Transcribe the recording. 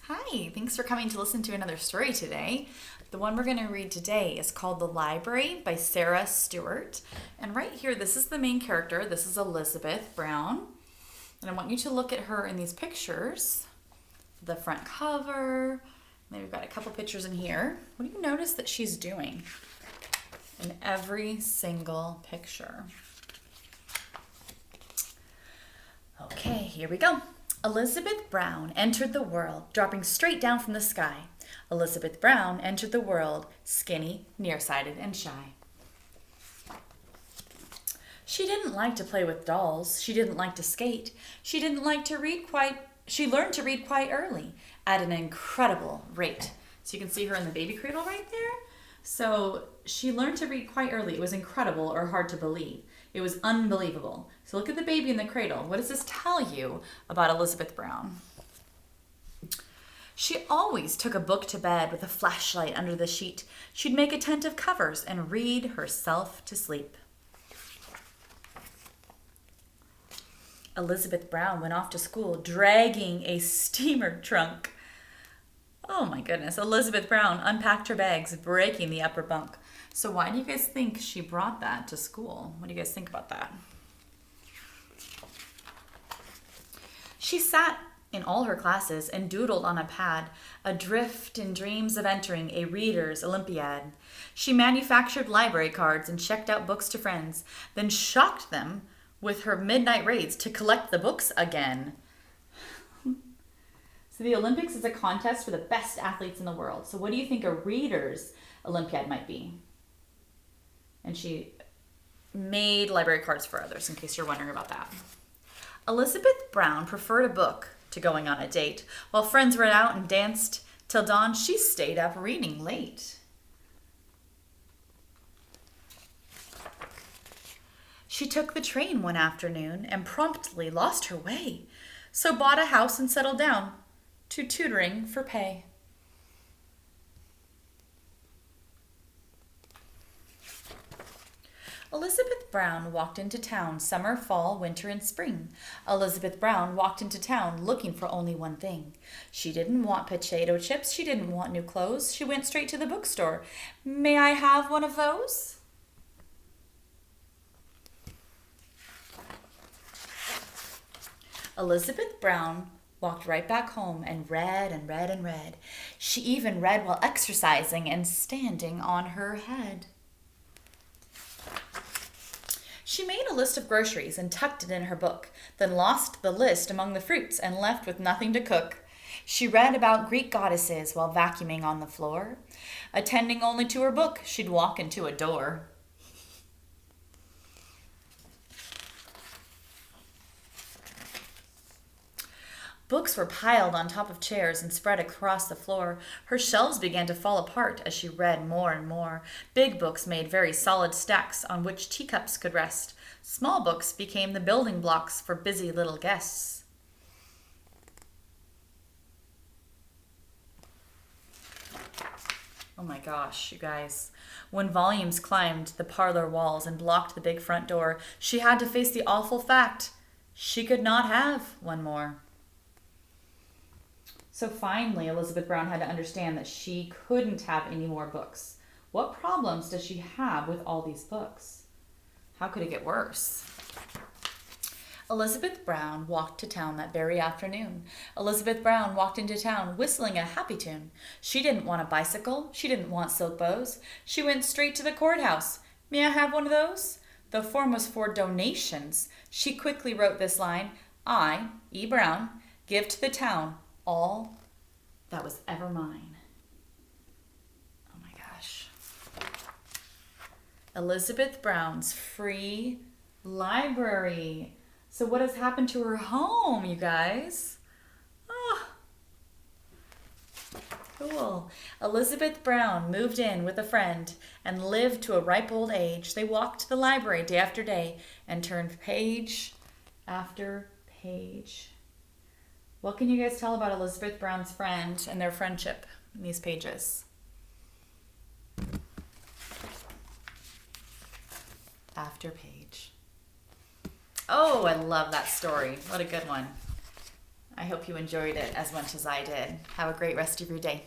Hi, thanks for coming to listen to another story today. The one we're going to read today is called The Library by Sarah Stewart. And right here, this is the main character. This is Elizabeth Brown. And I want you to look at her in these pictures. The front cover. And then we've got a couple pictures in here. What do you notice that she's doing in every single picture? Okay, here we go. Elizabeth Brown entered the world, dropping straight down from the sky. Elizabeth Brown entered the world, skinny, nearsighted, and shy. She didn't like to play with dolls. She didn't like to skate. She learned to read quite early at an incredible rate. So you can see her in the baby cradle right there. So she learned to read quite early. It was incredible or hard to believe. It was unbelievable. So look at the baby in the cradle. What does this tell you about Elizabeth Brown? She always took a book to bed with a flashlight under the sheet. She'd make attentive covers and read herself to sleep. Elizabeth Brown went off to school dragging a steamer trunk. Oh my goodness. Elizabeth Brown unpacked her bags, breaking the upper bunk. So why do you guys think she brought that to school? What do you guys think about that? She sat in all her classes and doodled on a pad, adrift in dreams of entering a reader's Olympiad. She manufactured library cards and checked out books to friends, then shocked them with her midnight raids to collect the books again. So the Olympics is a contest for the best athletes in the world. So what do you think a reader's Olympiad might be? And she made library cards for others, in case you're wondering about that. Elizabeth Brown preferred a book to going on a date. While friends went out and danced till dawn, she stayed up reading late. She took the train one afternoon and promptly lost her way, so bought a house and settled down to tutoring for pay. Elizabeth Brown walked into town summer, fall, winter, and spring. Elizabeth Brown walked into town looking for only one thing. She didn't want potato chips. She didn't want new clothes. She went straight to the bookstore. May I have one of those? Elizabeth Brown walked right back home and read and read and read. She even read while exercising and standing on her head. She made a list of groceries and tucked it in her book, then lost the list among the fruits and left with nothing to cook. She read about Greek goddesses while vacuuming on the floor. Attending only to her book, she'd walk into a door. Books were piled on top of chairs and spread across the floor. Her shelves began to fall apart as she read more and more. Big books made very solid stacks on which teacups could rest. Small books became the building blocks for busy little guests. Oh my gosh, you guys. When volumes climbed the parlor walls and blocked the big front door, she had to face the awful fact she could not have one more. So finally, Elizabeth Brown had to understand that she couldn't have any more books. What problems does she have with all these books? How could it get worse? Elizabeth Brown walked to town that very afternoon. Elizabeth Brown walked into town whistling a happy tune. She didn't want a bicycle. She didn't want silk bows. She went straight to the courthouse. May I have one of those? The form was for donations. She quickly wrote this line, I, E. Brown, give to the town all that was ever mine. Oh my gosh. Elizabeth Brown's free library. So what has happened to her home, you guys? Oh, cool. Elizabeth Brown moved in with a friend and lived to a ripe old age. They walked to the library day after day and turned page after page. What can you guys tell about Elizabeth Brown's friend and their friendship in these pages? After page. Oh, I love that story. What a good one. I hope you enjoyed it as much as I did. Have a great rest of your day.